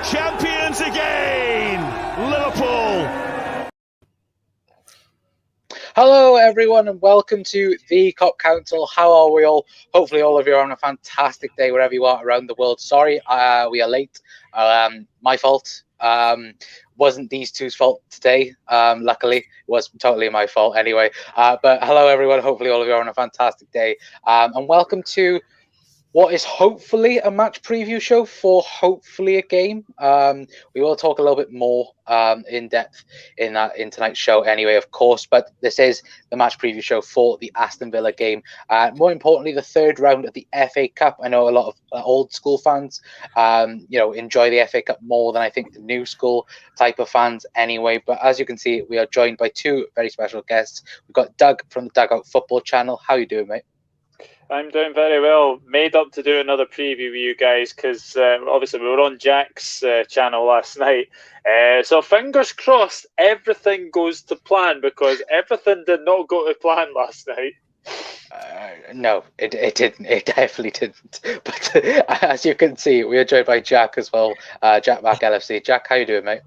champions again, Liverpool. Hello everyone and welcome to the Cop Council. How are we all? Hopefully all of you are on a fantastic day wherever you are around the world. Sorry, we are late. My fault. Wasn't these two's fault today. Luckily, it was totally my fault anyway. But hello everyone. Hopefully all of you are on a fantastic day. And welcome to what is hopefully a match preview show for hopefully a game. We will talk a little bit more in depth in tonight's show anyway, of course, but this is the match preview show for the Aston Villa game. More importantly, the third round of the FA Cup. I know a lot of old school fans enjoy the FA Cup more than I think the new school type of fans anyway, but as you can see, we are joined by two very special guests. We've got Doug from the Dugout Football channel. How you doing, mate? I'm doing very well. Made up to do another preview with you guys because obviously we were on Jack's channel last night. So fingers crossed everything goes to plan, because everything did not go to plan last night. No, it didn't. It definitely didn't. But as you can see, we are joined by Jack as well. Jack Mac LFC. Jack, how you doing, mate?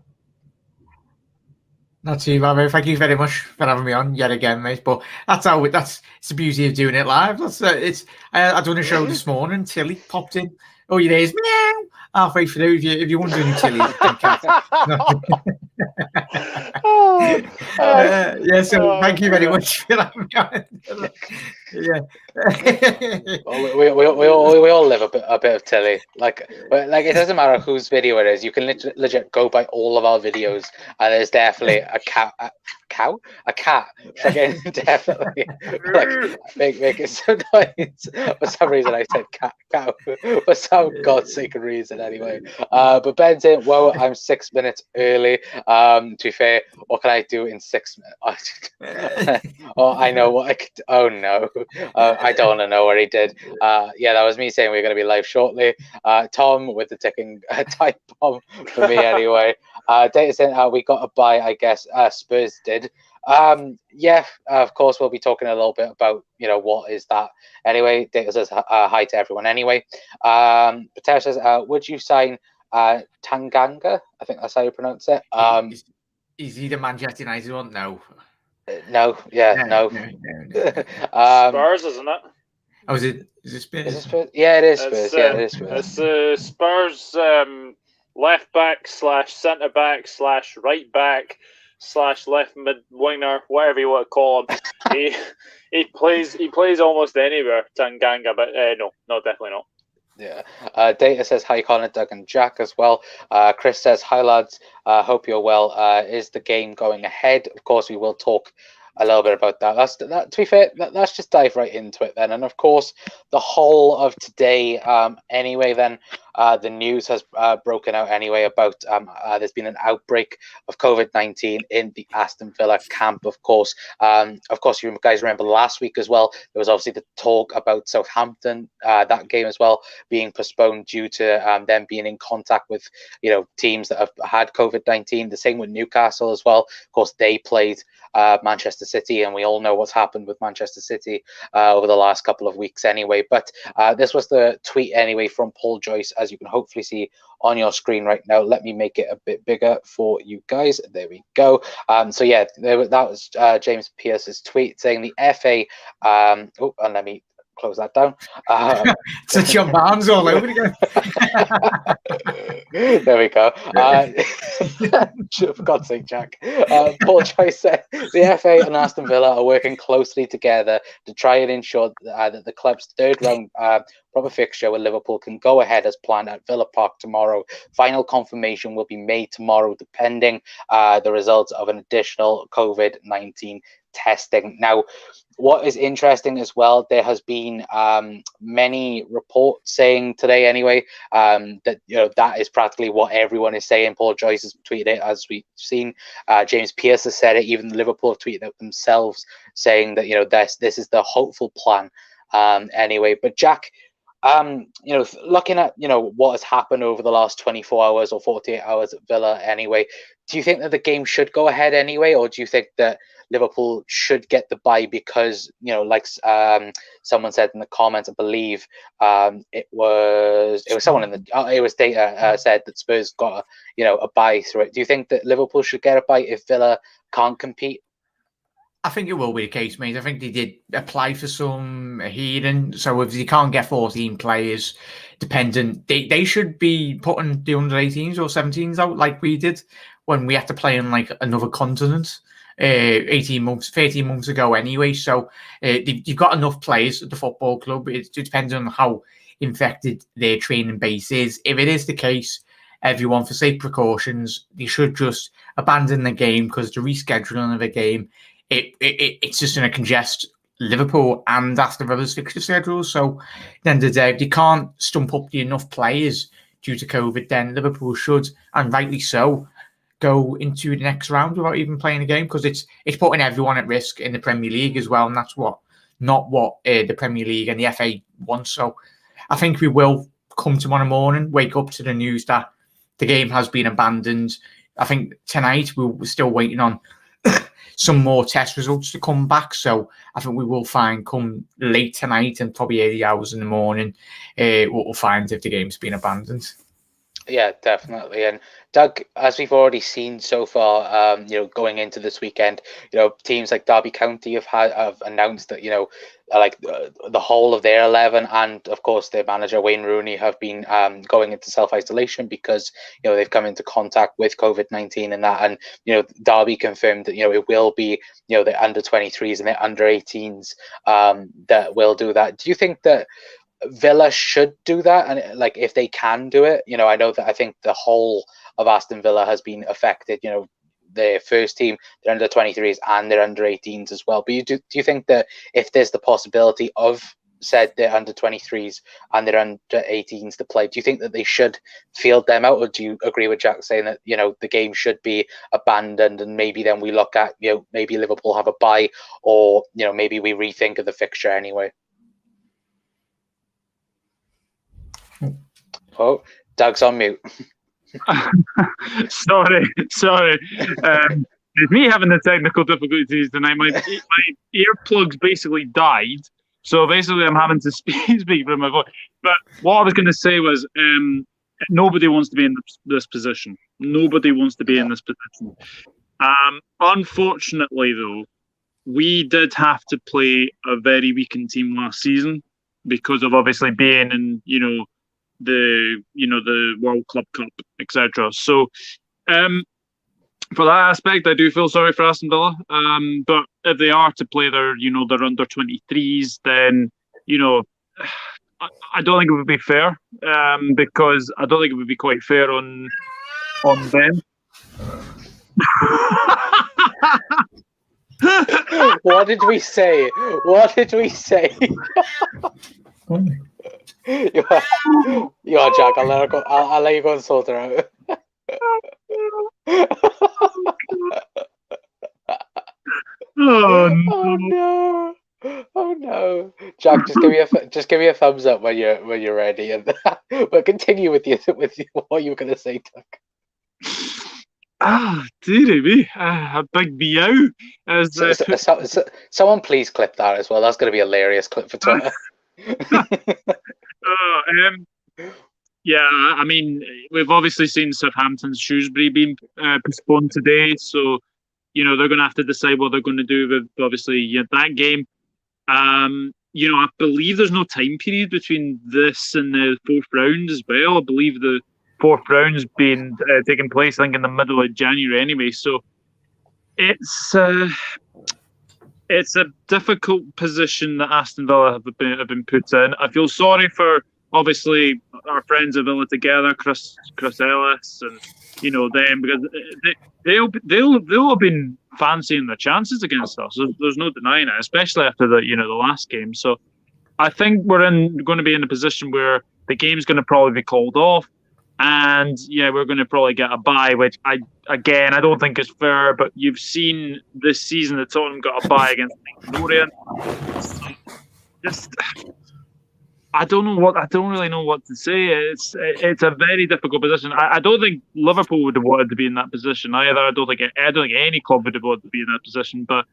Not too bad, mate. Thank you very much for having me on yet again, mate. But that's it's the beauty of doing it live. I done a show this morning. Tilly popped in. Oh, you there's meow halfway through. If you wonder who Tilly is, so thank you very much for having me on. Yeah. we all live a bit of Tilly. Like it doesn't matter whose video it is. You can legit go by all of our videos, and there's definitely a cat. Again, definitely making some noise. For some reason, I said cow. For some God's sake reason, anyway. But Ben's in. Well, I'm 6 minutes early. To be fair, what can I do in 6 minutes? Oh, I know what I could. Oh no, I don't want to know what he did. Yeah, that was me saying we are going to be live shortly. Tom with the ticking time bomb for me anyway. Data center, we got a buy, I guess. Spurs did. Yeah, of course, we'll be talking a little bit about, what is that. Anyway, Data says hi to everyone anyway. Patel says, would you sign Tanganga? I think that's how you pronounce it. Is he the Manchester United one? No. No. Spurs, isn't it? Oh, is it Spurs? Is it Spurs? Yeah, it is Spurs. It is Spurs. It's Spurs left back / centre back / right back / left mid winger, whatever you want to call him. he plays almost anywhere, Tanganga, but no, definitely not. Yeah. Data says hi, Connor, Doug, and Jack as well. Chris says hi, lads. Hope you're well. Is the game going ahead? Of course, we will talk a little bit about that. To be fair, let's just dive right into it then. And of course, the whole of today, anyway, then the news has broken out anyway about there's been an outbreak of COVID-19 in the Aston Villa camp, of course. You guys remember last week as well, there was obviously the talk about Southampton, that game as well, being postponed due to them being in contact with, teams that have had COVID-19. The same with Newcastle as well. Of course, they played Manchester City, and we all know what's happened with Manchester City over the last couple of weeks anyway. But this was the tweet anyway from Paul Joyce, as you can hopefully see on your screen right now. Let me make it a bit bigger for you guys. There we go. So yeah, that was James Pearce's tweet saying the FA. And let me close that down. It's John Barnes all over again. There we go. For God's sake, Jack. Paul Joyce said the FA and Aston Villa are working closely together to try and ensure that the club's third round proper fixture with Liverpool can go ahead as planned at Villa Park tomorrow. Final confirmation will be made tomorrow, depending the results of an additional COVID-19 testing. Now, what is interesting as well, there has been many reports saying today anyway that that is practically what everyone is saying. Paul Joyce has tweeted it, as we've seen. James Pearce has said it. Even Liverpool have tweeted it themselves, saying that this is the hopeful plan anyway. But Jack, looking at what has happened over the last 24 hours or 48 hours at Villa anyway, do you think that the game should go ahead anyway, or do you think that Liverpool should get the bye because, like someone said in the comments, I believe it was someone in the it was Data said that Spurs got a bye through it. Do you think that Liverpool should get a bye if Villa can't compete? I think it will be the case, mate. I think they did apply for some hearing. So if you can't get 14 players dependent, they should be putting the under 18s or 17s out like we did when we had to play in like another continent 13 months ago anyway. So you've got enough players at the football club. It depends on how infected their training base is. If it is the case, everyone, for safe precautions, they should just abandon the game because the rescheduling of a game, it's just going to congest Liverpool and Aston Villa's fixture schedule. So at the end of the day, if they can't stump up enough players due to COVID, then Liverpool should, and rightly so, go into the next round without even playing a game, because it's putting everyone at risk in the Premier League as well, and that's not what the Premier League and the FA want. So I think we will come tomorrow morning, wake up to the news that the game has been abandoned. I think tonight we're still waiting on some more test results to come back. So I think we will find come late tonight and probably 80 hours in the morning, we'll find if the game's been abandoned. Yeah, definitely. And Doug, as we've already seen so far, going into this weekend, teams like Derby County have announced that, the whole of their 11 and of course their manager Wayne Rooney have been going into self-isolation because they've come into contact with COVID-19 and that, and Derby confirmed that it will be the under 23s and the under 18s that will do that. Do you think that Villa should do that, and if they can do it? I know that I think the whole of Aston Villa has been affected. Their first team, their under 23s and their under 18s as well. But do you think that if there's the possibility of said their under 23s and their under 18s to play, do you think that they should field them out, or do you agree with Jack saying that the game should be abandoned and maybe then we look at maybe Liverpool have a bye, or maybe we rethink of the fixture anyway? Oh, Doug's on mute. Sorry. It's me having the technical difficulties tonight. My earplugs basically died, so basically I'm having to speak from my voice. But what I was going to say was, nobody wants to be in this position. Nobody wants to be in this position. Unfortunately, though, we did have to play a very weakened team last season because of obviously being in, the World Club Cup, etc. So for that aspect, I do feel sorry for Aston Villa. But if they are to play their their under 23s, then I don't think it would be fair, because I don't think it would be quite fair on them. What did we say? You are Jack. I'll let her go. I'll let you go and sort her out. Oh no! Jack, just give me a thumbs up when you're ready, and but continue with what you were going to say, Doug. Dearie me, a big meow. Someone please clip that as well. That's going to be a hilarious clip for Twitter. Yeah, I mean, we've obviously seen Southampton's Shrewsbury being postponed today, so they're going to have to decide what they're going to do with obviously that game. I believe there's no time period between this and the fourth round as well. I believe the fourth round's been taking place, I think, in the middle of January anyway. So it's a difficult position that Aston Villa have been put in. I feel sorry for obviously our friends at Villa Together, Chris Ellis, and them, because they'll have been fancying their chances against us. There's no denying it, especially after the last game. So I think we're going to be in a position where the game's going to probably be called off, and we're going to probably get a bye, which I don't think is fair. But you've seen this season that Tottenham got a bye against Lorient. I don't really know what to say. It's a very difficult position. I don't think Liverpool would have wanted to be in that position either. I don't think any club would have wanted to be in that position. But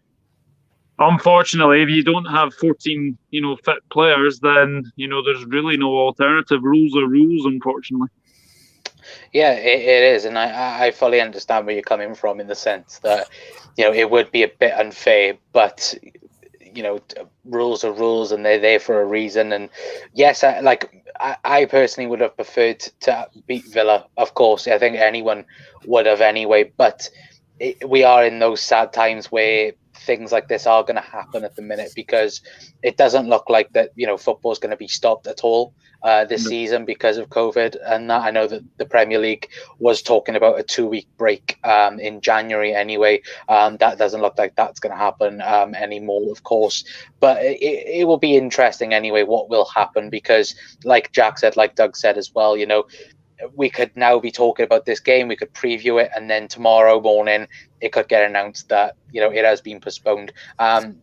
Unfortunately, if you don't have 14, fit players, then there's really no alternative. Rules are rules, unfortunately. Yeah, it is, and I fully understand where you're coming from in the sense that it would be a bit unfair, but rules are rules, and they're there for a reason. And yes, I personally would have preferred to beat Villa. Of course, I think anyone would have anyway. But we are in those sad times where things like this are going to happen at the minute, because it doesn't look like that football is going to be stopped at all this season because of COVID. And that, I know that the Premier League was talking about a 2-week break in January anyway. That doesn't look like that's going to happen anymore, of course. But it will be interesting anyway what will happen, because like Jack said, like Doug said as well, we could now be talking about this game, we could preview it, and then tomorrow morning it could get announced that it has been postponed.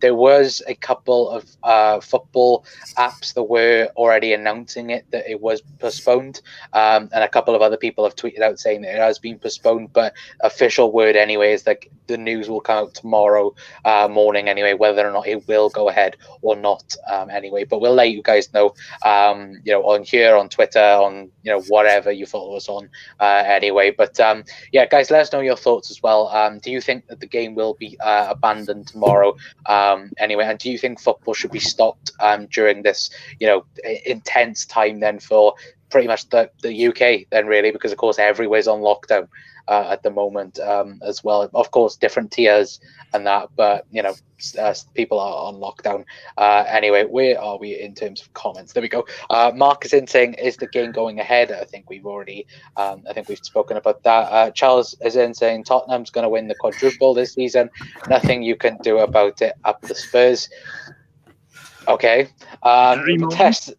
There was a couple of football apps that were already announcing that it was postponed, and a couple of other people have tweeted out saying that it has been postponed, but official word anyway is that the news will come out tomorrow morning anyway, whether or not it will go ahead or not anyway. But we'll let you guys know on here, on Twitter, on whatever you follow us on anyway. But yeah, guys, let us know your thoughts as well. Do you think that the game will be abandoned tomorrow anyway, and do you think football should be stopped during this intense time then for pretty much the UK then, really, because of course everywhere's on lockdown at the moment as well. Of course, different tiers and that, but people are on lockdown anyway. Where are we in terms of comments? There we go. Mark is in saying, is the game going ahead? I think we've already we've spoken about that. Charles is in saying Tottenham's going to win the quadruple this season, nothing you can do about it, up the Spurs. Okay. Test.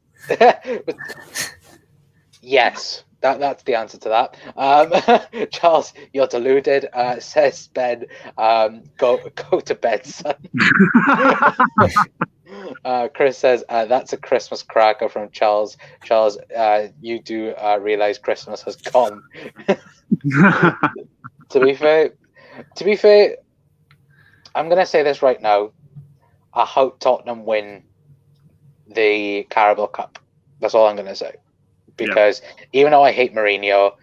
Yes, that's the answer to that. Charles, you're deluded. Says Ben, go to bed, son. Chris says that's a Christmas cracker from Charles. Charles, you do realize Christmas has gone. To be fair, I'm gonna say this right now. I hope Tottenham win the Carabao Cup. That's all I'm gonna say. Because even though I hate Mourinho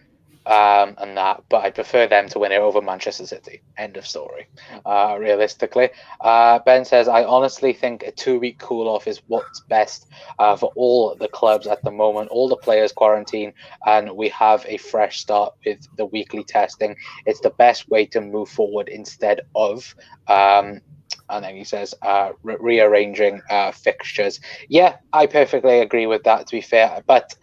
and that, but I prefer them to win it over Manchester City. End of story. Realistically, Ben says, I honestly think a 2-week cool off is what's best for all the clubs at the moment. All the players quarantine, and we have a fresh start with the weekly testing. It's the best way to move forward instead of. And then he says, rearranging fixtures. Yeah, I perfectly agree with that, to be fair. But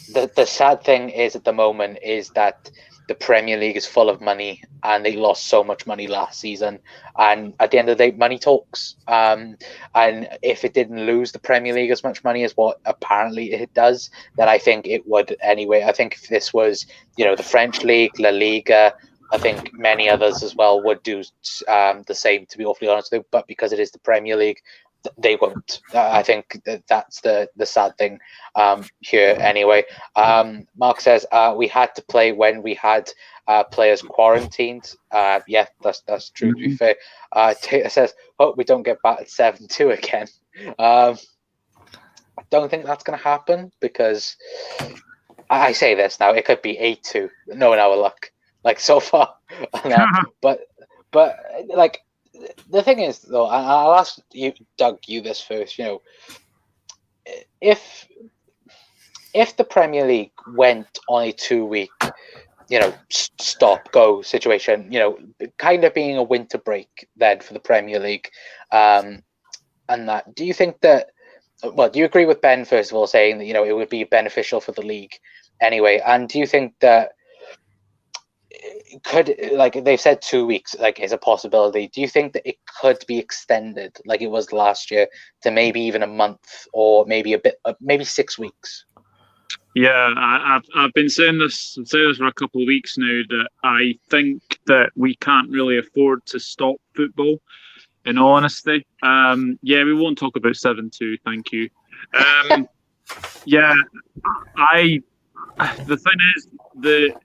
the sad thing is at the moment is that the Premier League is full of money, and they lost so much money last season. And at the end of the day, money talks. And if it didn't lose the Premier League as much money as what apparently it does, then I think it would anyway. I think if this was, the French League, La Liga, I think many others as well would do the same, to be awfully honest with you. But because it is the Premier League, they won't. I think that's the sad thing here anyway. Mark says we had to play when we had players quarantined. Yeah, that's true, to be fair. Tater says, hope we don't get battered 7-2 again. I don't think that's going to happen, because I say this now, it could be 8-2, knowing our luck, like so far. but like, the thing is, though, I'll ask you, Doug, this first. If the Premier League went on a 2-week, stop-go situation, kind of being a winter break then for the Premier League, and that, do you think that? Well, do you agree with Ben first of all, saying that it would be beneficial for the league anyway? And do you think that? Could, like they've said, 2 weeks is a possibility. Do you think that it could be extended like it was last year to maybe even a month, or maybe maybe 6 weeks? Yeah, I've been saying this for a couple of weeks now, that I think that we can't really afford to stop football, in all honesty. Yeah, we won't talk about 7-2, thank you. Yeah, the thing is that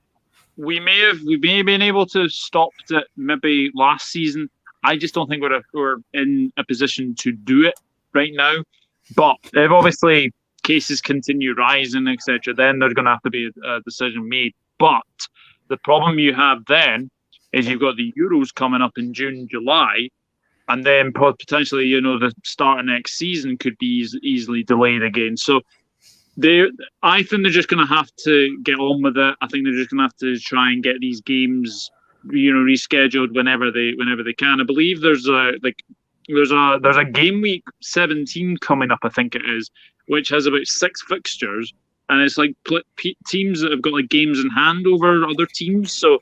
we may have been able to stop it maybe last season, I just don't think we're in a position to do it right now. But if obviously cases continue rising, etc., then there's going to have to be a decision made. But the problem you have then is you've got the Euros coming up in June, July, and then potentially, the start of next season could be easily delayed again. So I think they're just going to have to get on with it. I think they're just going to have to try and get these games, rescheduled whenever they can. I believe there's a game week 17 coming up, I think it is, which has about 6 fixtures, and it's like teams that have got like games in hand over other teams. So,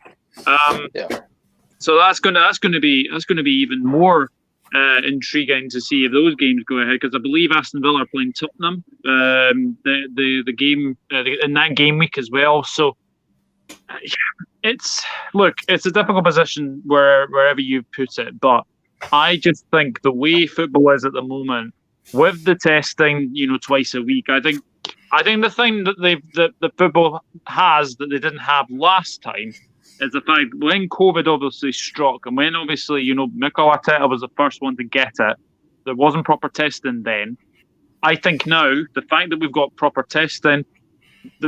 so that's going to be even more intriguing to see if those games go ahead, because I believe Aston Villa are playing Tottenham the game in that game week as well. So it's a difficult position wherever you put it, but I just think the way football is at the moment, with the testing, twice a week, I think the thing that the football has that they didn't have last time is the fact when COVID obviously struck, and when obviously, Mikel Arteta was the first one to get it, there wasn't proper testing then. I think now, the fact that we've got proper testing,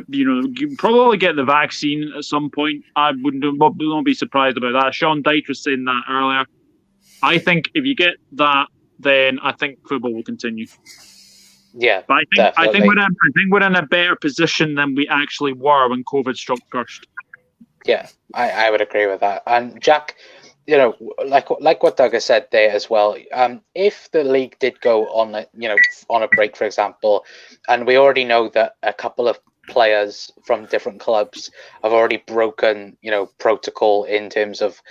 you probably get the vaccine at some point. I wouldn't be surprised about that. Sean Dyche was saying that earlier. I think if you get that, then I think football will continue. Yeah, but I think we're in a better position than we actually were when COVID struck first. Yeah, I would agree with that. And Jack, like what Doug has said there as well. If the league did go on a break, for example, and we already know that a couple of players from different clubs have already broken, protocol in terms of,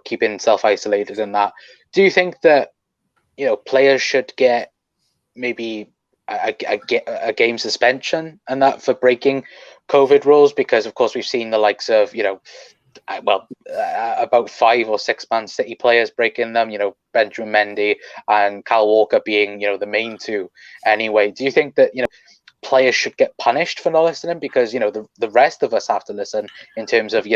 keeping self-isolated and that. Do you think that, players should get maybe a game suspension and that for breaking COVID rules? Because of course we've seen the likes of, about 5 or 6 Man City players breaking them, Benjamin Mendy and Kyle Walker being, the main two anyway. Do you think that, players should get punished for not listening? Because, the rest of us have to listen in terms of,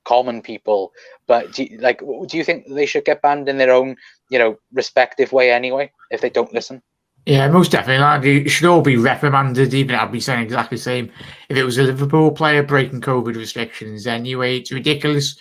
common people. But do you think they should get banned in their own, respective way anyway, if they don't listen? Yeah, most definitely. It should all be reprimanded, even I'd be saying exactly the same if it was a Liverpool player breaking COVID restrictions anyway. It's ridiculous.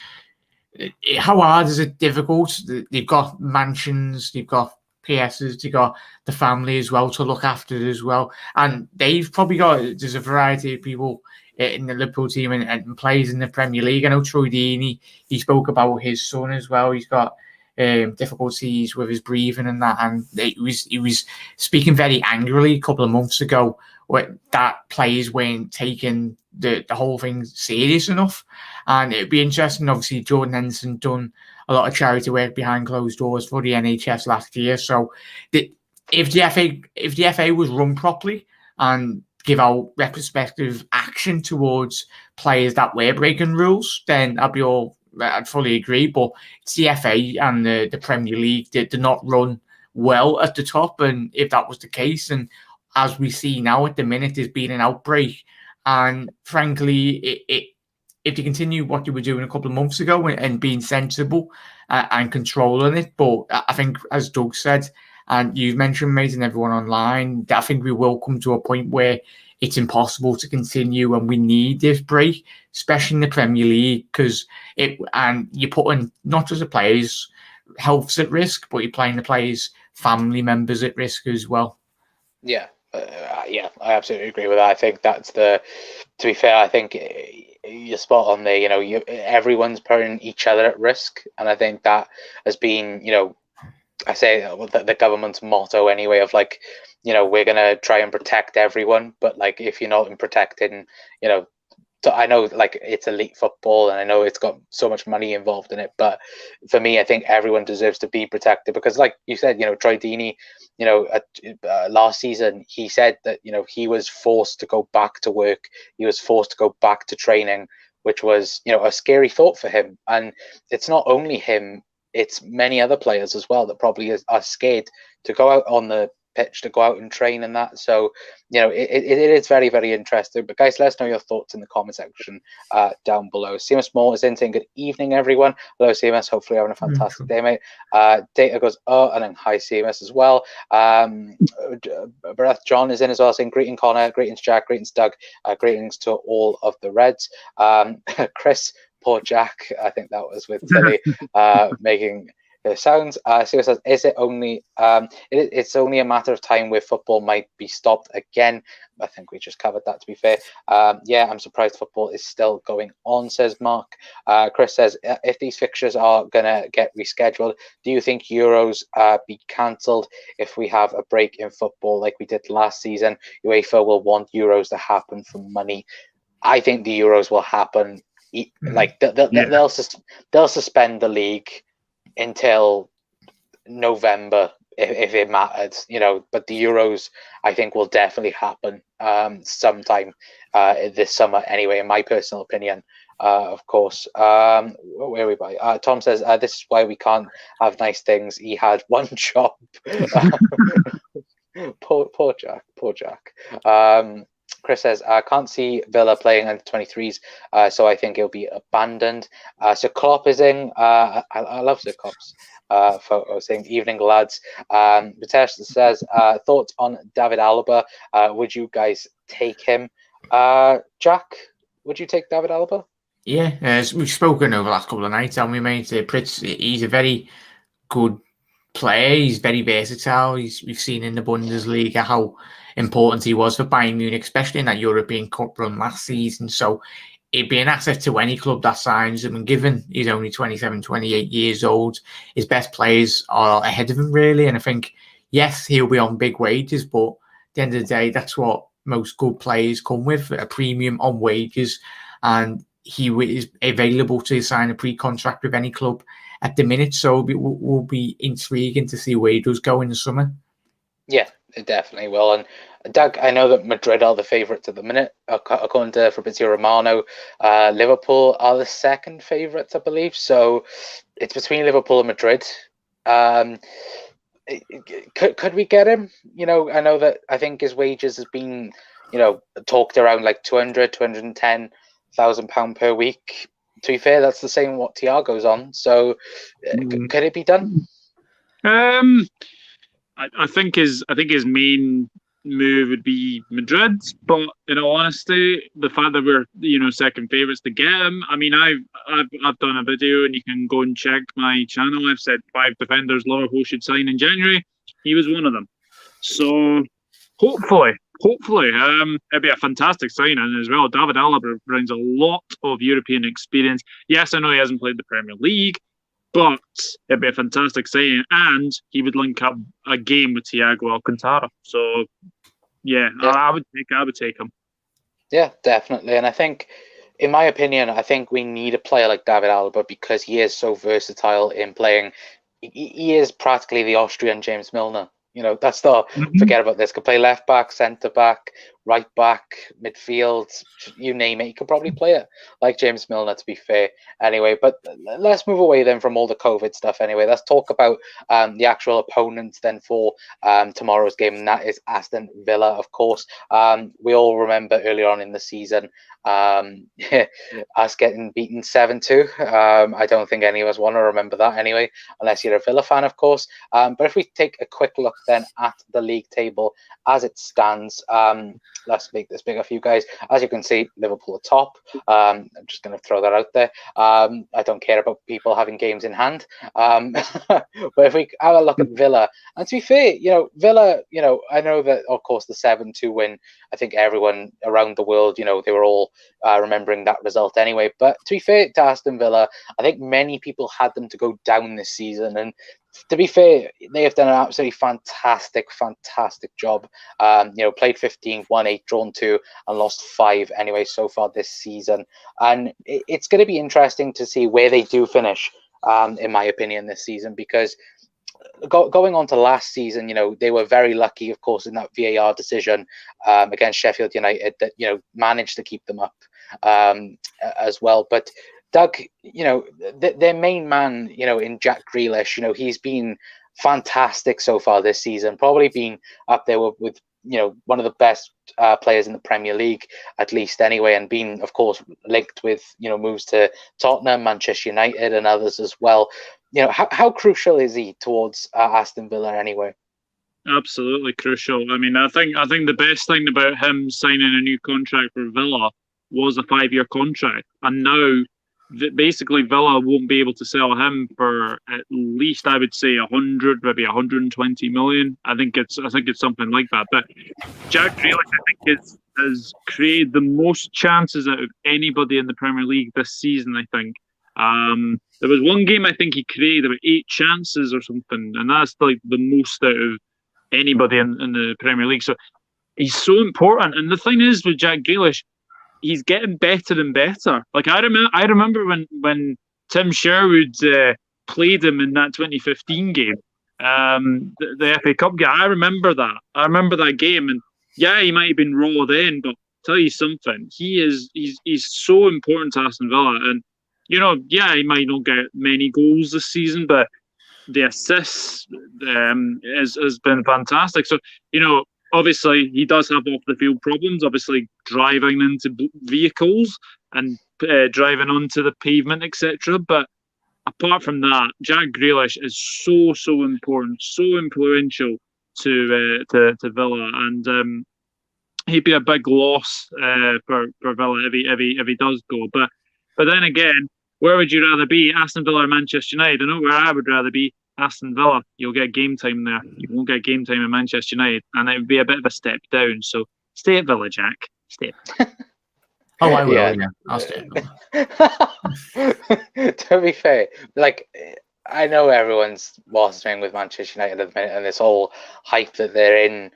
How hard is it? Difficult. They've got mansions, they've got PSs, they've got the family as well to look after as well. And they've probably there's a variety of people in the Liverpool team and players in the Premier League. I know Troy Deeney, he spoke about his son as well. He's got difficulties with his breathing and that, and he was speaking very angrily a couple of months ago when that players weren't taking the whole thing serious enough. And it'd be interesting. Obviously, Jordan Henderson done a lot of charity work behind closed doors for the NHS last year. So if the FA was run properly and give out retrospective action towards players that were breaking rules, then I'd fully agree. But it's the FA and the Premier League that did not run well at the top. And if that was the case, and as we see now at the minute, there's been an outbreak. And frankly, if they continue what they were doing a couple of months ago and being sensible and controlling it, but I think, as Doug said, and you've mentioned, mate, and everyone online, I think we will come to a point where it's impossible to continue, and we need this break, especially in the Premier League, because you're putting not just the players' health at risk, but you're playing the players' family members at risk as well. Yeah, I absolutely agree with that. I think to be fair, I think you're spot on there. Everyone's putting each other at risk, and I think that has been, I say the government's motto anyway of we're going to try and protect everyone, but if you're not in protecting, I know it's elite football and I know it's got so much money involved in it, but for me, I think everyone deserves to be protected because, like you said, Troy Deeney, last season he said that he was forced to go back to work, he was forced to go back to training, which was a scary thought for him. And it's not only him, it's many other players as well that probably are scared to go out on the pitch to go out and train and that. So, it is very, very interesting. But guys, let us know your thoughts in the comment section down below. Seamus Moore is in saying good evening, everyone. Hello, Seamus. Hopefully you're having a fantastic day, mate. Data goes, and then hi, Seamus as well. Barath John is in as well, saying greeting Connor, greetings Jack, greetings Doug, greetings to all of the Reds. Chris, poor Jack, I think that was with Tilly making sounds. Sue says, is it only it's only a matter of time where football might be stopped again? I think we just covered that, to be fair. Yeah, I'm surprised football is still going on, says Mark. Chris says, if these fixtures are gonna get rescheduled, do you think Euros be cancelled if we have a break in football like we did last season? UEFA will want Euros to happen for money. I think the Euros will happen. Like they'll suspend the league until November if it mattered, but the Euros I think will definitely happen sometime this summer anyway, in my personal opinion. Of course. Where are we by? Tom says, this is why we can't have nice things. He had one job. Poor Jack. Chris says, I can't see Villa playing under 23s, so I think it'll be abandoned. So Klopp is in. I love the Klopp's photo saying, evening, lads. Vitesh says, thoughts on David Alaba. Would you guys take him? Jack, would you take David Alaba? Yeah, as we've spoken over the last couple of nights, and we made he's a very good player. He's very versatile. We've seen in the Bundesliga how important he was for Bayern Munich, especially in that European Cup run last season. So it'd be an asset to any club that signs him. And given he's only 27, 28 years old, his best players are ahead of him, really. And I think, yes, he'll be on big wages, but at the end of the day, that's what most good players come with, a premium on wages. And he is available to sign a pre-contract with any club at the minute. So it will be intriguing to see where he does go in the summer. Yeah, it definitely will. And Doug, I know that Madrid are the favourites at the minute, according to Fabrizio Romano. Liverpool are the second favourites, I believe. So it's between Liverpool and Madrid. Could we get him? I know that I think his wages has been, talked around like 210,000 £210,000 per week. To be fair, that's the same what Thiago's on. So could it be done? I think his main move would be Madrid, but in all honesty, the fact that we're second favourites to get him, I mean, I've done a video, and you can go and check my channel. I've said 5 defenders Liverpool should sign in January. He was one of them. So hopefully, it'd be a fantastic signing as well. David Alaba brings a lot of European experience. Yes, I know he hasn't played the Premier League, but it'd be a fantastic signing, and he would link up a game with Thiago Alcantara. So, yeah. I would take him. Yeah, definitely. And I think, in my opinion, I think we need a player like David Alaba because he is so versatile in playing. He is practically the Austrian James Milner. That's forget about this. Could play left back, centre back, right back, midfield, you name it. He could probably play it like James Milner, to be fair. Anyway, but let's move away then from all the COVID stuff. Anyway, let's talk about the actual opponents then for tomorrow's game, and that is Aston Villa, of course. We all remember earlier on in the season us getting beaten 7-2. I don't think any of us want to remember that anyway, unless you're a Villa fan, of course. But if we take a quick look then at the league table as it stands, let's make this bigger for you guys. As you can see, Liverpool are top. I'm just going to throw that out there. I don't care about people having games in hand. But if we have a look at Villa, and to be fair, Villa, I know that, of course, the 7-2 win, I think everyone around the world, they were all remembering that result anyway. But to be fair to Aston Villa, I think many people had them to go down this season. And to be fair, they have done an absolutely fantastic job. Played 15, won 8, drawn 2, and lost 5 anyway so far this season. And it's going to be interesting to see where they do finish, in my opinion, this season, because going on to last season, they were very lucky, of course, in that VAR decision against Sheffield United that, managed to keep them up as well. But Doug, their main man, in Jack Grealish, he's been fantastic so far this season. Probably been up there with one of the best players in the Premier League, at least anyway, and being, of course, linked with moves to Tottenham, Manchester United, and others as well. How crucial is he towards Aston Villa anyway? Absolutely crucial. I mean, I think the best thing about him signing a new contract for Villa was a 5-year contract, and now basically Villa won't be able to sell him for at least, I would say, 100, maybe 120 million. I think it's something like that. But Jack Grealish, I think, has created the most chances out of anybody in the Premier League this season. I think there was one game I think he created about 8 chances or something, and that's like the most out of anybody in the Premier League. So he's so important. And the thing is with Jack Grealish, he's getting better and better. Like I remember when Tim Sherwood played him in that 2015 game, the FA Cup game. I remember that game, and yeah, he might have been raw then, but I'll tell you something, he's so important to Aston Villa. And yeah, he might not get many goals this season, but the assists has been fantastic. So obviously he does have off the field problems, obviously driving into vehicles and driving onto the pavement, etc. But apart from that, Jack Grealish is so important, so influential to Villa, and he'd be a big loss for Villa if he does go. But then again, where would you rather be, Aston Villa or Manchester United? I know where I would rather be, Aston Villa. You'll get game time there. You won't get game time in Manchester United, and it would be a bit of a step down. So stay at Villa, Jack. Stay. Oh, I will. Yeah, I'll stay at Villa. To be fair, like, I know everyone's watching with Manchester United at the minute, and this whole hype that they're in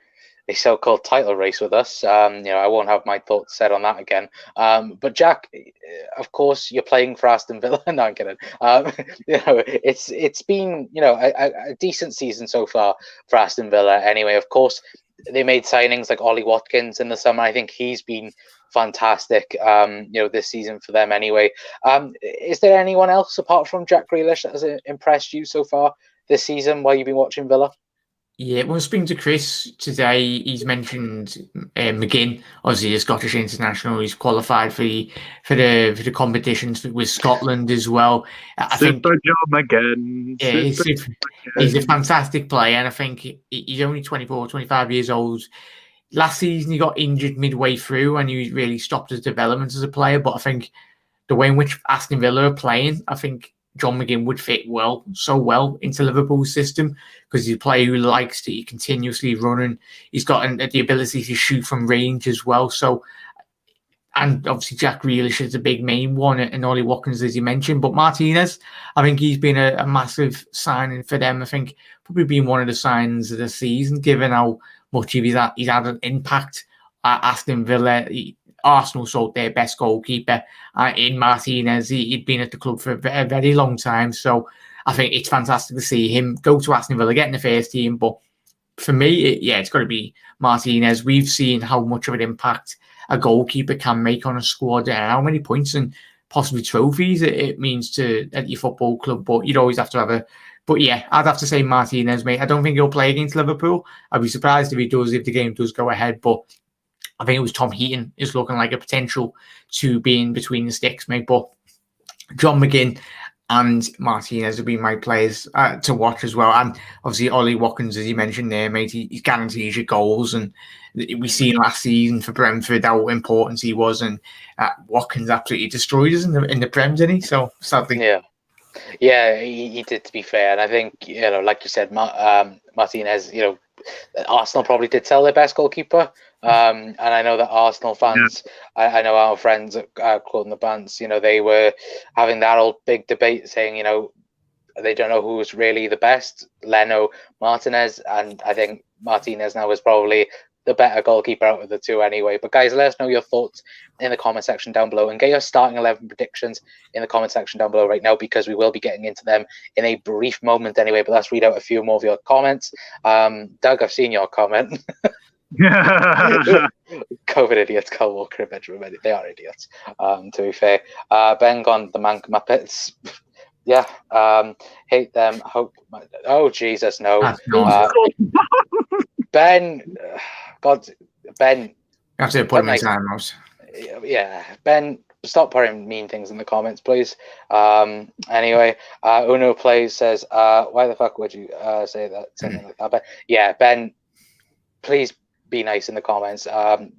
a so-called title race with us. I won't have my thoughts said on that again. But Jack, of course, you're playing for Aston Villa. No, I'm kidding. It's been a decent season so far for Aston Villa. Anyway, of course, they made signings like Ollie Watkins in the summer. I think he's been fantastic. This season for them. Anyway, is there anyone else apart from Jack Grealish that has impressed you so far this season while you've been watching Villa? Yeah, when speaking to Chris today, he's mentioned McGinn, obviously a Scottish international. He's qualified for the competitions with Scotland as well. I think John McGinn. Yeah, he's a fantastic player, and I think he's only 24, 25 years old. Last season, he got injured midway through, and he really stopped his development as a player. But I think the way in which Aston Villa are playing, I think John McGinn would fit so well into Liverpool's system, because he's a player who likes to continuously run, and he's got the ability to shoot from range as well. So, and obviously Jack Grealish is a big main one, and Ollie Watkins, as you mentioned. But Martinez, I think he's been a massive signing for them. I think probably been one of the signs of the season, given how much he's had an impact at Aston Villa. Arsenal sold their best goalkeeper in Martinez. He'd been at the club for a very long time. So I think it's fantastic to see him go to Aston Villa, get in the first team. But for me, it's got to be Martinez. We've seen how much of an impact a goalkeeper can make on a squad, and how many points and possibly trophies it means at your football club. But you'd always have to have But yeah, I'd have to say Martinez, mate. I don't think he'll play against Liverpool. I'd be surprised if he does, if the game does go ahead. But I think it was Tom Heaton is looking like a potential to be in between the sticks, mate. But John McGinn and Martinez will be my players to watch as well. And obviously Ollie Watkins, as you mentioned there, mate, he guarantees you goals. And we seen last season for Brentford how important he was. And Watkins absolutely destroyed us in the Prem, didn't he? So sadly. Yeah, he did, to be fair. And I think, like you said, Martinez, Arsenal probably did sell their best goalkeeper. And I know that Arsenal fans, I know our friends at Claude and the Bants, they were having that old big debate saying, they don't know who's really the best, Leno, Martinez. And I think Martinez now is probably the better goalkeeper out of the two anyway. But guys, let us know your thoughts in the comment section down below, and get your starting 11 predictions in the comment section down below right now, because we will be getting into them in a brief moment anyway. But let's read out a few more of your comments. Doug, I've seen your comment. COVID idiots, Kyle Walker, and Benjamin Mendy. They are idiots, to be fair. Ben gone, the Mank Muppets. Yeah, hate them. Hope. Oh Jesus, no. That's not. Ben, God, Ben. You have to put him in timeout. Yeah, Ben, stop putting mean things in the comments, please. Anyway, Uno Plays says, why the fuck would you say that? Something like that. But yeah, Ben, please be nice in the comments.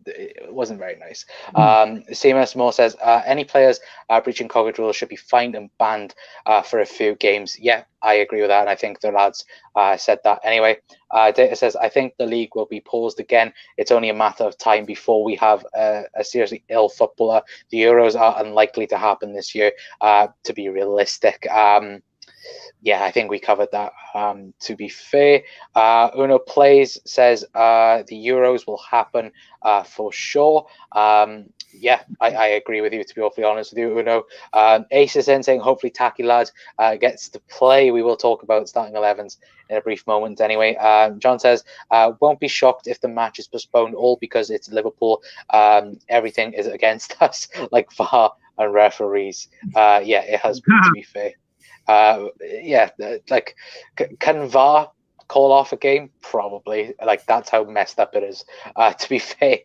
It wasn't very nice. CMS Moore says, any players breaching COVID rules should be fined and banned for a few games. Yeah, I agree with that. And I think the lads said that. Anyway, Data says, I think the league will be paused again. It's only a matter of time before we have a seriously ill footballer. The Euros are unlikely to happen this year, to be realistic. Yeah, I think we covered that. To be fair, Uno Plays says the Euros will happen for sure. Yeah, I agree with you, to be awfully honest with you, Uno. Ace is in saying hopefully Taki Lad gets to play. We will talk about starting 11s in a brief moment anyway. John says, won't be shocked if the match is postponed, all because it's Liverpool. Everything is against us, like VAR and referees. Yeah, it has been, to be fair. Yeah, like can VAR call off a game? Probably. Like that's how messed up it is. To be fair,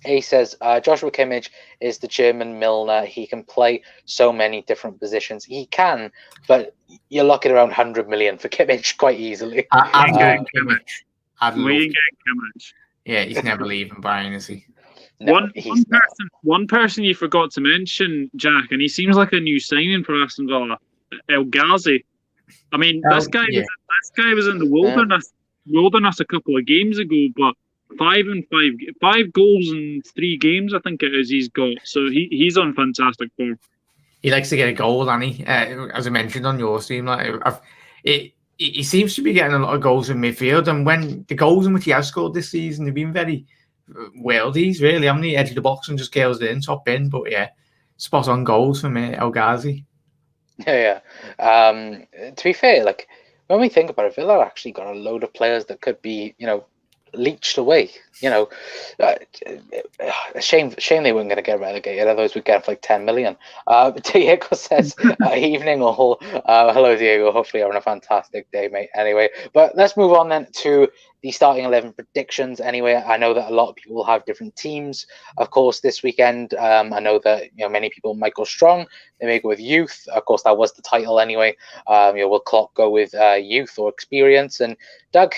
he says Joshua Kimmich is the German Milner. He can play so many different positions. He can, but you're looking around 100 million for Kimmich quite easily. I'd get Kimmich. We get Kimmich. Yeah, he's never leaving Bayern, is he? No, one person you forgot to mention, Jack, and he seems like a new signing for Aston Villa, El Ghazi. I mean, this guy was in the wilderness a couple of games ago, but 5 goals in 3 games, I think it is. He's got, so he's on fantastic form. He likes to get a goal, and he, as I mentioned on your stream, he seems to be getting a lot of goals in midfield, and when the goals in which he has scored this season have been very worldies, really, haven't he? Edge of the box and just kills it in, top in. But yeah, spot on goals from El Ghazi. Yeah. To be fair, like when we think about it, Villa actually got a load of players that could be, leached away. A shame they weren't going to get relegated. Otherwise, we'd get like 10 million. Diego says, "Evening all." Hello, Diego. Hopefully, you're having a fantastic day, mate. Anyway, but let's move on then to the starting 11 predictions. Anyway, I know that a lot of people will have different teams. Of course, this weekend, I know that many people might go strong. They may go with youth. Of course, that was the title anyway. Will Klopp go with youth or experience? And Doug,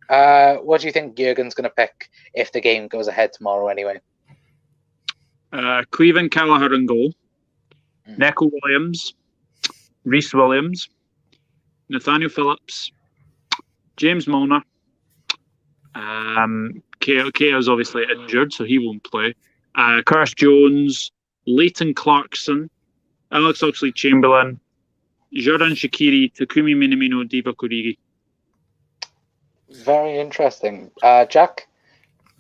what do you think Jurgen's going to pick if the game goes ahead tomorrow anyway? Cleveland Callagher in goal. Neco Williams. Reece Williams. Nathaniel Phillips. James Milner. Kea's obviously injured, so he won't play. Curtis Jones. Leighton Clarkson. Alex Oxlade-Chamberlain. Xherdan Shaqiri. Takumi Minamino. Divock Origi. Very interesting. Jack,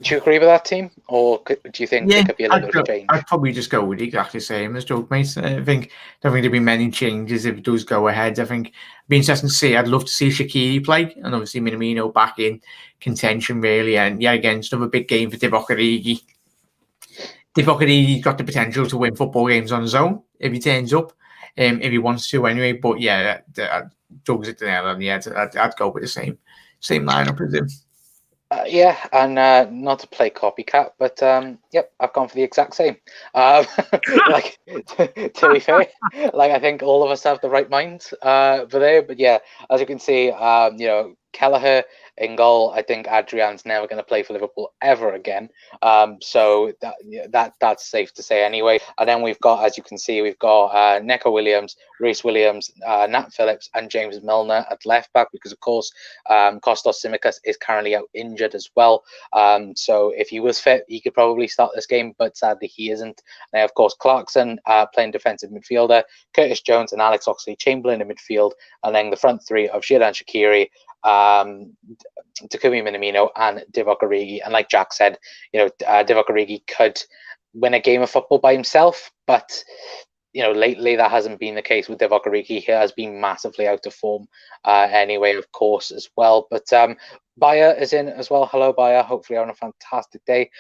do you agree with that team, or do you think there could be a little bit of change? I'd probably just go with exactly the same as Doug, mate. I don't think there'll be many changes if it does go ahead. I think it'd be interesting to see. I'd love to see Shaqiri play, and obviously Minamino back in contention, really. And yeah, again, it's another big game for Divock Origi. Divock Origi's got the potential to win football games on his own if he turns up, if he wants to anyway. But yeah, Doug's at the nail on the head. I'd go with the same lineup as him. Yeah, and not to play copycat, but yep, I've gone for the exact same. Like to be fair, like I think all of us have the right mind for there. But yeah, as you can see, Kelleher in goal. I think Adrian's never going to play for Liverpool ever again. So that's safe to say anyway. And then we've got, as you can see, we've got Neco Williams, Reece Williams, Nat Phillips, and James Milner at left back because, of course, Kostas Tsimikas is currently out injured as well. So if he was fit, he could probably start this game, but sadly he isn't. And of course, Clarkson playing defensive midfielder, Curtis Jones and Alex Oxlade-Chamberlain in midfield, and then the front three of Xherdan Shaqiri, Takumi Minamino and Divock Origi. And like Jack said, Divock Origi could win a game of football by himself, but lately that hasn't been the case with Divock Origi. He has been massively out of form anyway, of course, as well. But Bayer is in as well. Hello, Bayer. Hopefully you're on a fantastic day.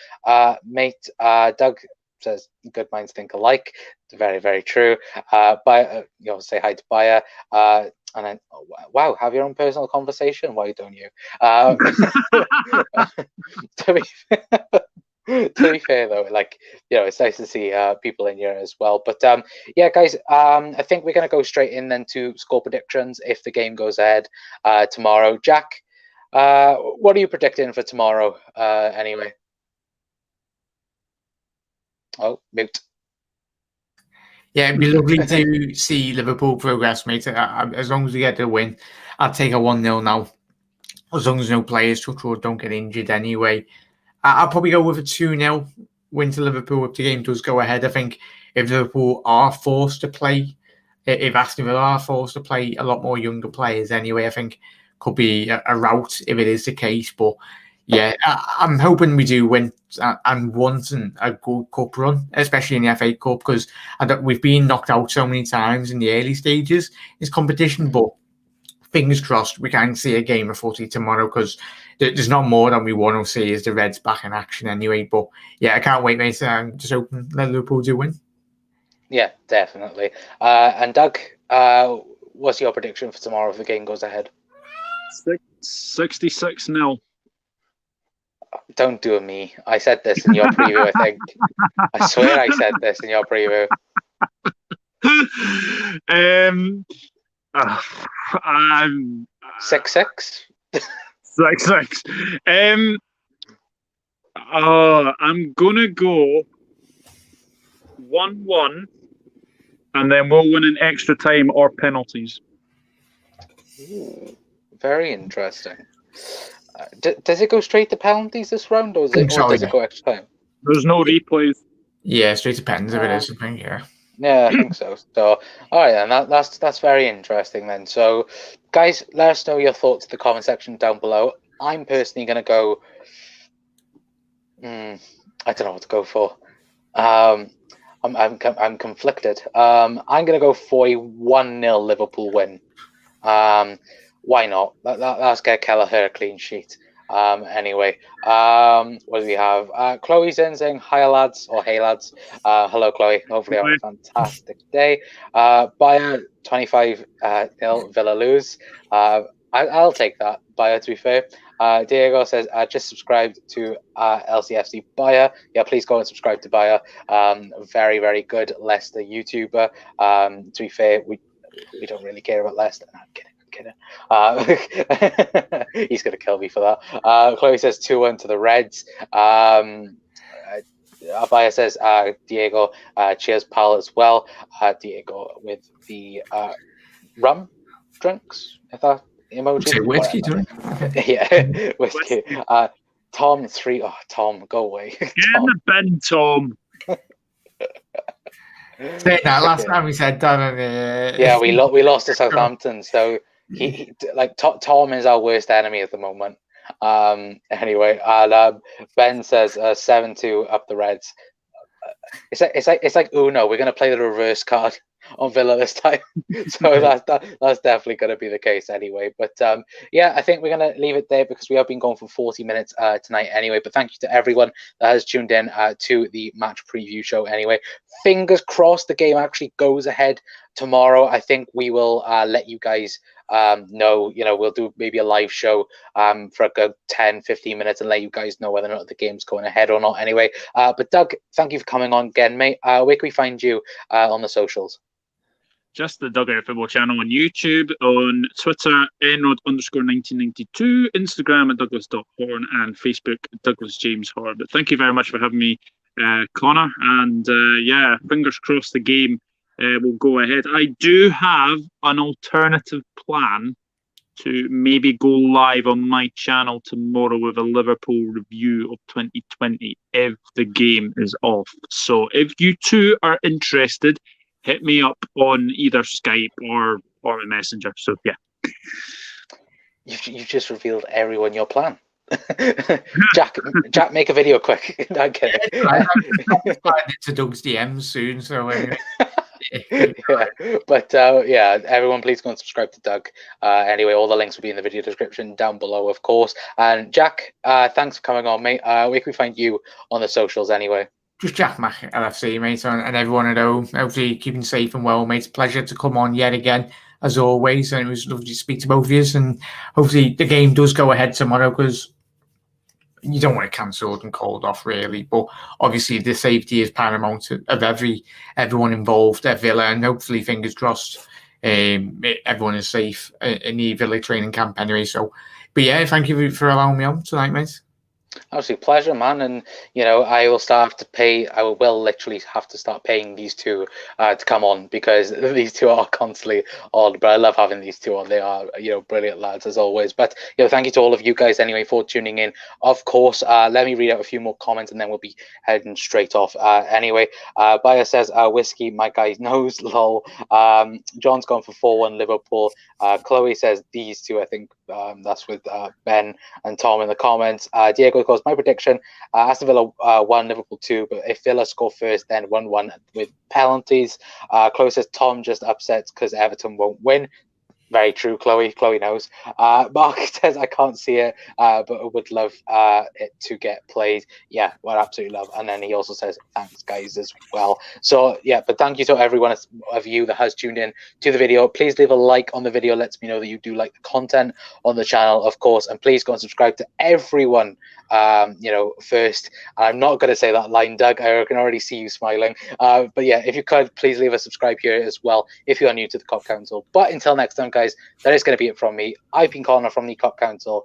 Mate, Doug, says good minds think alike. Very, very true. Say hi to Baya. And then, wow, have your own personal conversation. Why don't you? To be fair, though, it's nice to see people in here as well. But yeah, guys, I think we're going to go straight in then to score predictions if the game goes ahead tomorrow. Jack, what are you predicting for tomorrow? Anyway. Oh, mute. Yeah, it'd be lovely to see Liverpool progress, mate. As long as we get the win, I'll take a 1-0 now. As long as no players don't get injured anyway. I'll probably go with a 2-0 win to Liverpool if the game does go ahead. I think if Liverpool are forced to play, if Aston Villa are forced to play a lot more younger players anyway, I think could be a rout if it is the case. But yeah, I'm hoping we do win and want a good cup run, especially in the FA Cup, because we've been knocked out so many times in the early stages in this competition. But fingers crossed we can see a game of footy tomorrow, because there's not more than we want to see is the Reds back in action anyway. But yeah, I can't wait, mate. Just hoping that Liverpool do win. Yeah, definitely. And Doug, what's your prediction for tomorrow if the game goes ahead? 66-0. Don't do me. I said this in your preview, I think. I swear I said this in your preview. 6-6? 6-6. I'm gonna go 1-1, and then we'll win in extra time or penalties. Ooh, very interesting. Does it go straight to penalties this round, or does it go extra time? There's no replays. Yeah, straight to penalties if it is something. Yeah. Yeah, I think so. So, all right, then that's very interesting. Then, so guys, let us know your thoughts in the comment section down below. I'm personally going to go. I don't know what to go for. I'm conflicted. I'm going to go for a 1-0 Liverpool win. Why not? Let's get Kelleher a clean sheet. Anyway, what do we have? Chloe's in saying hi lads, or hey lads. Hello Chloe, hopefully have a fantastic day. Bayer 25 nil Villa lose. I'll take that, Bayer, to be fair. Diego says just subscribed to LCFC Bayer. Yeah, please go and subscribe to Bayer. Very, very good Leicester YouTuber. To be fair, we don't really care about Leicester. No, I'm kidding. He's going to kill me for that. Chloe says 2-1 to the Reds. Abaya says Diego, cheers pal as well. Diego with the rum drinks, if that emoji. Whiskey, yeah, whiskey. Tom 3. Oh, Tom, go away. Get in the bin, Tom. Saying that last time we said that. Yeah, we lost to Southampton, so he Tom is our worst enemy at the moment. Anyway, Ben says 7-2 up the Reds. It's like Uno. We're gonna play the reverse card on Villa this time, so that's definitely going to be the case anyway. But yeah, I think we're going to leave it there because we have been going for 40 minutes tonight anyway. But thank you to everyone that has tuned in to the match preview show anyway. Fingers crossed the game actually goes ahead tomorrow. I think we will let you guys know. We'll do maybe a live show for a good 10-15 minutes and let you guys know whether or not the game's going ahead or not anyway. But Doug, thank you for coming on again, mate. Where can we find you on the socials? Just the Dugout Football channel on YouTube, on Twitter, Enrod_1992, Instagram at Douglas.Horn, and Facebook Douglas James Horn. But thank you very much for having me, Connor. And yeah, fingers crossed the game will go ahead. I do have an alternative plan to maybe go live on my channel tomorrow with a Liverpool review of 2020 if the game is off. So if you two are interested, hit me up on either Skype or a messenger. So yeah, you've just revealed everyone your plan. Jack, make a video quick. I'm kidding. I'm to Doug's DMs soon, so. Yeah, but yeah, everyone please go and subscribe to Doug. Anyway, all the links will be in the video description down below, of course. And Jack, thanks for coming on, mate. Where can we find you on the socials anyway? just Jack Mac LFC, mate, and everyone at home. Hopefully keeping safe and well, mate. It's a pleasure to come on yet again, as always, and it was lovely to speak to both of you. And hopefully the game does go ahead tomorrow, because you don't want it cancelled and called off, really. But obviously the safety is paramount of everyone involved at Villa, and hopefully, fingers crossed, everyone is safe in the Villa training camp anyway. So, but yeah, thank you for allowing me on tonight, mate. Absolute pleasure, man. And I will start to pay. I will literally have to start paying these two to come on, because these two are constantly on. But I love having these two on. They are, brilliant lads as always. But thank you to all of you guys anyway for tuning in. Of course, let me read out a few more comments, and then we'll be heading straight off. Anyway, Bayer says, "Whiskey, my guy knows." Lol. John's gone for 4-1 Liverpool. Chloe says these two. I think that's with Ben and Tom in the comments. Diego goes, my prediction, Aston Villa 1, Liverpool 2, but if Villa score first, then 1-1 with penalties. Chloe says Tom just upsets because Everton won't win. Very true, Chloe. Chloe knows. Mark says, I can't see it, but would love it to get played. Yeah, well, absolutely love. And then he also says, thanks, guys, as well. So, yeah, but thank you to everyone of you that has tuned in to the video. Please leave a like on the video. Lets me know that you do like the content on the channel, of course. And please go and subscribe to everyone, first. I'm not going to say that line, Doug. I can already see you smiling. But yeah, if you could, please leave a subscribe here as well if you are new to the Cop Council. But until next time, guys, that is going to be it from me. I've been Connor from the Cop Council.